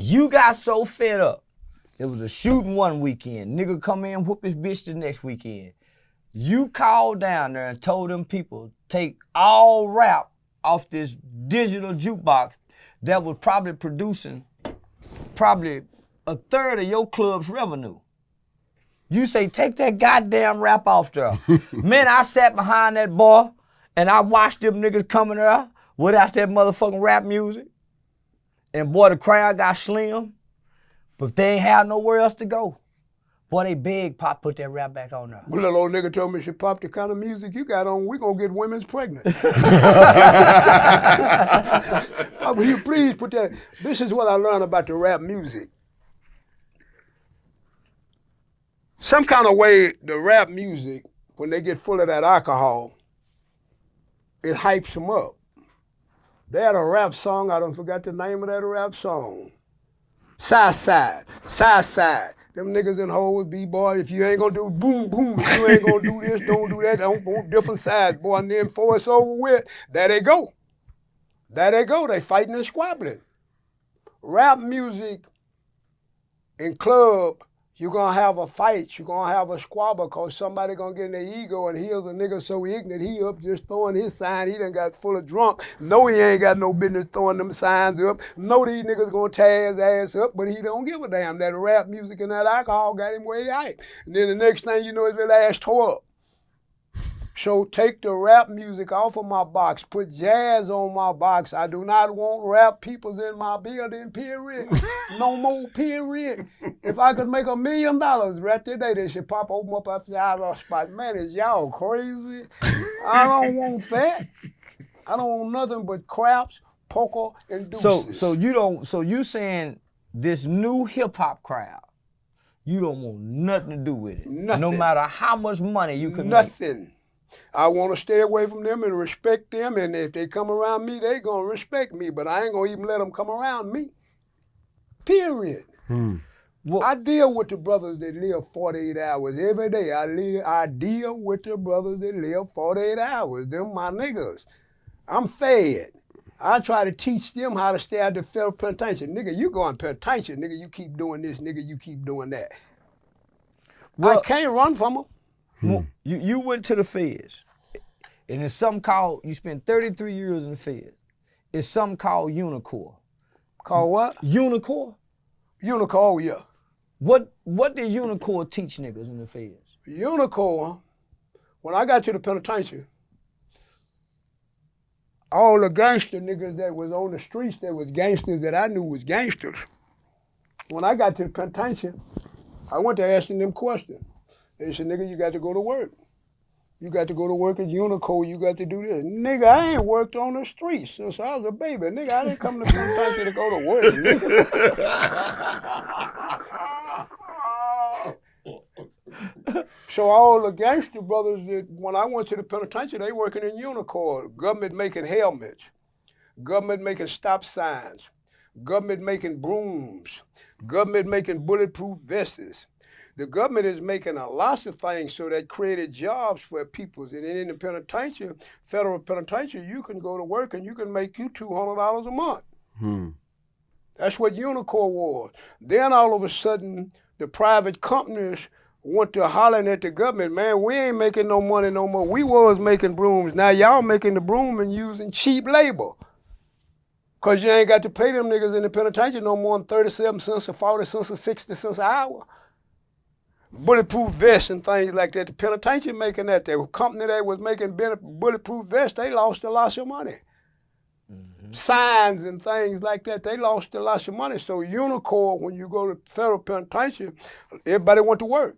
You got so fed up. It was a shooting one weekend. Nigga come in, whoop his bitch the next weekend. You called down there and told them people, take all rap off this digital jukebox that was probably producing a third of your club's revenue. You say, take that goddamn rap off there. Man, I sat behind that bar and I watched them niggas coming there without that motherfucking rap music. And boy, the crowd got slim, but they ain't have nowhere else to go. Boy, they begged Pop put that rap back on there. Well, little old nigga told me, she Pop, the kind of music you got on, we gonna get women's pregnant. Will you please put that? This is what I learned about the rap music. Some kind of way, the rap music, when they get full of that alcohol, it hypes them up. They had a rap song, I don't forgot the name of that rap song. Side Side, Side Side. Them niggas in hoes, B-boy, if you ain't gonna do boom, boom, if you ain't gonna do this, don't do that, don't want different sides, boy, and then before it's over with, there they go. There they go, they fighting and squabbling. Rap music in club, you're gonna have a fight, you're gonna have a squabble, cause somebody gonna get in their ego, and here's a nigga so ignorant, he up just throwing his sign, he done got full of drunk. No, he ain't got no business throwing them signs up. No, these niggas gonna tear his ass up, but he don't give a damn. That rap music and that alcohol got him way hype. And then the next thing you know is the last tore up. So take the rap music off of my box, put jazz on my box. I do not want rap peoples in my building, period. No more, period. If I could make $1 million right today, they should pop open up after the hour spot. Man, is y'all crazy? I don't want that. I don't want nothing but craps, poker, and deuces. So you saying this new hip hop crowd, you don't want nothing to do with it. Nothing. No matter how much money you can make. Nothing. I want to stay away from them and respect them, and if they come around me, they gonna respect me, but I ain't gonna even let them come around me. Period. Well, I deal with the brothers that live 48 hours every day. I deal with the brothers that live 48 hours. Them my niggas. I'm fed. I try to teach them how to stay out the federal penitentiary. Nigga, you going penitentiary. Nigga, you keep doing this. Nigga, you keep doing that. Well, I can't run from them. Well, you went to the feds, and it's something called, you spent 33 years in the feds. It's something called Unicor. Called what? Unicor? Unicor, yeah. What did Unicor teach niggas in the feds? Unicor, when I got to the penitentiary, all the gangster niggas that was on the streets that was gangsters that I knew was gangsters, when I got to the penitentiary, I went to asking them questions. They said, nigga, you got to go to work. You got to go to work at Unicor, you got to do this. Nigga, I ain't worked on the streets since I was a baby. Nigga, I didn't come to penitentiary to go to work, nigga. So all the gangster brothers, that when I went to the penitentiary, they working in Unicor. Government making helmets, government making stop signs, government making brooms, government making bulletproof vests. The government is making a lot of things so that created jobs for people. And in the penitentiary, federal penitentiary, you can go to work and you can make you $200 a month. That's what Unicor was. Then all of a sudden, the private companies went to hollering at the government, man, we ain't making no money no more. We was making brooms. Now y'all making the broom and using cheap labor. Because you ain't got to pay them niggas in the penitentiary no more than 37 cents or 40 cents or 60 cents an hour. Bulletproof vests and things like that. The penitentiary making that. The company that was making bulletproof vests, they lost a lot of money. Signs and things like that, they lost a lot of money. So Unicor, when you go to federal penitentiary, everybody went to work.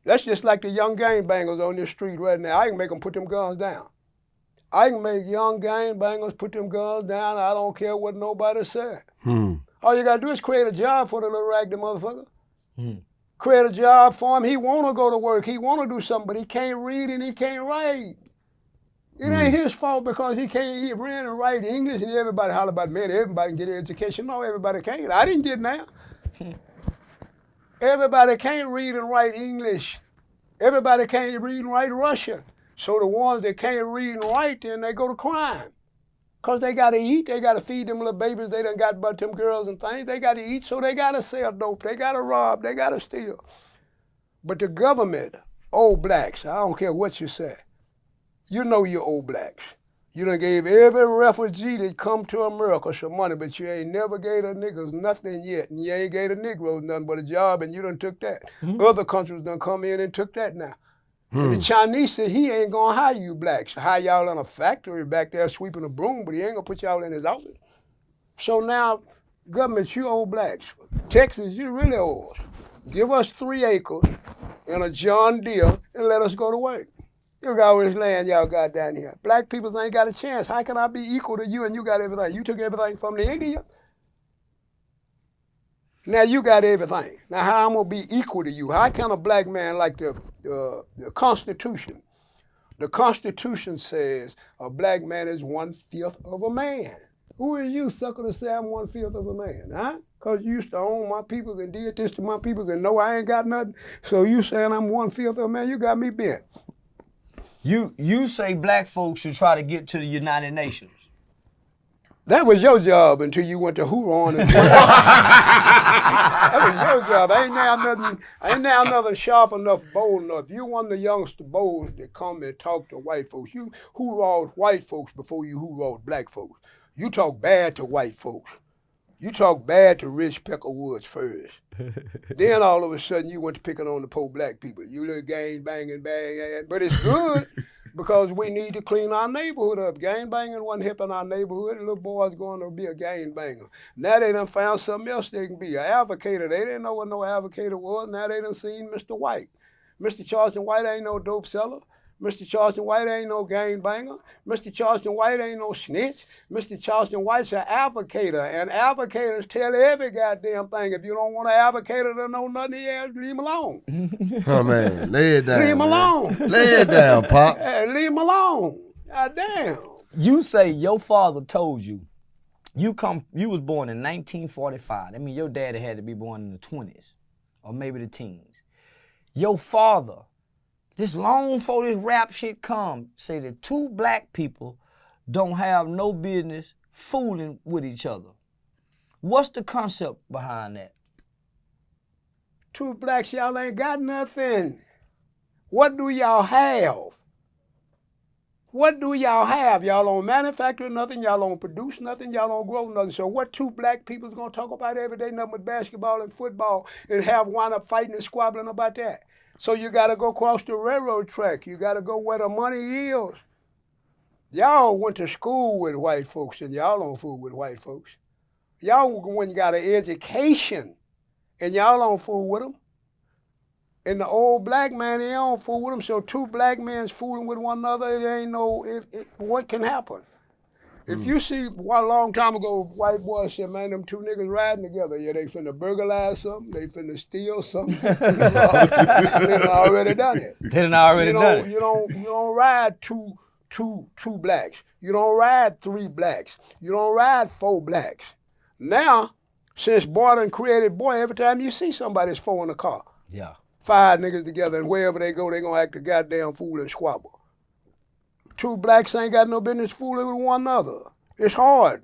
That's just like the young gangbangers on this street right now. I can make them put them guns down. I can make young gangbangers put them guns down. I don't care what nobody said. All you gotta do is create a job for the little raggedy motherfucker. Create a job for him. He wanna go to work. He wanna do something, but he can't read and he can't write. It ain't his fault because he can't read and write English and everybody holler about, man, everybody can get an education. No, everybody can't. I didn't get now. Everybody can't read and write English. Everybody can't read and write Russian. So the ones that can't read and write, then they go to crime. Because they got to eat. They got to feed them little babies they done got but them girls and things. They got to eat, so they got to sell dope. They got to rob. They got to steal. But the government, old blacks, I don't care what you say, you know you're old blacks. You done gave every refugee that come to America some money, but you ain't never gave the niggas nothing yet. And you ain't gave the Negroes nothing but a job, and you done took that. Other countries done come in and took that now. And the Chinese said he ain't gonna hire you blacks. Hire y'all in a factory back there sweeping a broom, but he ain't gonna put y'all in his office. So now, government, you old blacks. Texas, you really old. Give us 3 acres and a John Deere and let us go to work. You got all this land y'all got down here. Black people ain't got a chance. How can I be equal to you and you got everything? You took everything from the Indian. Now you got everything. Now how I'm gonna be equal to you? How can a black man like the Constitution? The Constitution says a black man is 1/5 of a man. Who is you, sucker, to say I'm 1/5 of a man, huh? Because you used to own my people and did this to my people and know I ain't got nothing. So you saying I'm 1/5 of a man, you got me bent. You say black folks should try to get to the United Nations. That was your job until you went to Huron and that was your job. Ain't now nothing sharp enough, bold enough. You one of the youngster bows that come and talk to white folks. You hoorawed white folks before you hoorawed black folks. You talk bad to white folks. You talk bad to Rich Peckerwoods first. Then all of a sudden you went to picking on the poor black people. You little gang banging, bang. But it's good because we need to clean our neighborhood up. Gang banging wasn't hip in our neighborhood. The little boys going to be a gang banger. Now they done found something else they can be, an advocator. They didn't know what no advocator was. Now they done seen Mr. White. Mr. Charleston White ain't no dope seller. Mr. Charleston White ain't no gang banger. Mr. Charleston White ain't no snitch. Mr. Charleston White's an advocator, and advocators tell every goddamn thing. If you don't want an advocator to know nothing else, leave him alone. Oh, man, lay it down. Leave him alone. Lay it down, Pop. Hey, leave him alone. Goddamn. You say your father told you, you was born in 1945. I mean, your daddy had to be born in the 20s or maybe the teens. Your father, this long before this rap shit come, say that 2 black people don't have no business fooling with each other. What's the concept behind that? 2 blacks, y'all ain't got nothing. What do y'all have? What do y'all have? Y'all don't manufacture nothing, y'all don't produce nothing, y'all don't grow nothing. So what 2 black people's gonna talk about every day, nothing but basketball and football, and have wind up fighting and squabbling about that? So you gotta go across the railroad track. You gotta go where the money is. Y'all went to school with white folks and y'all don't fool with white folks. Y'all went and got an education and y'all don't fool with them. And the old black man, he don't fool with them. So 2 black men fooling with one another, it ain't no, what can happen? If you see, a long time ago, white boys said, man, them 2 niggas riding together. Yeah, they finna burglarize something, they finna steal something. They done already done it. They done already done it. You don't ride two blacks. You don't ride 3 blacks. You don't ride 4 blacks. Now, since boy done created boy, every time you see somebody, it's 4 in the car. Yeah. 5 niggas together, and wherever they go, they gonna act a goddamn fool and squabble. 2 blacks ain't got no business fooling with one another. It's hard.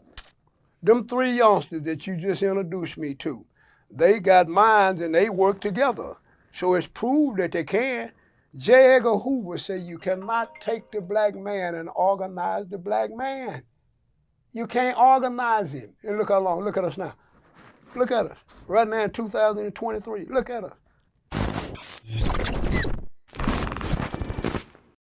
Them 3 youngsters that you just introduced me to, they got minds and they work together. So it's proved that they can. J. Edgar Hoover said you cannot take the black man and organize the black man. You can't organize him. And look how long, look at us now. Look at us. Right now in 2023, look at us.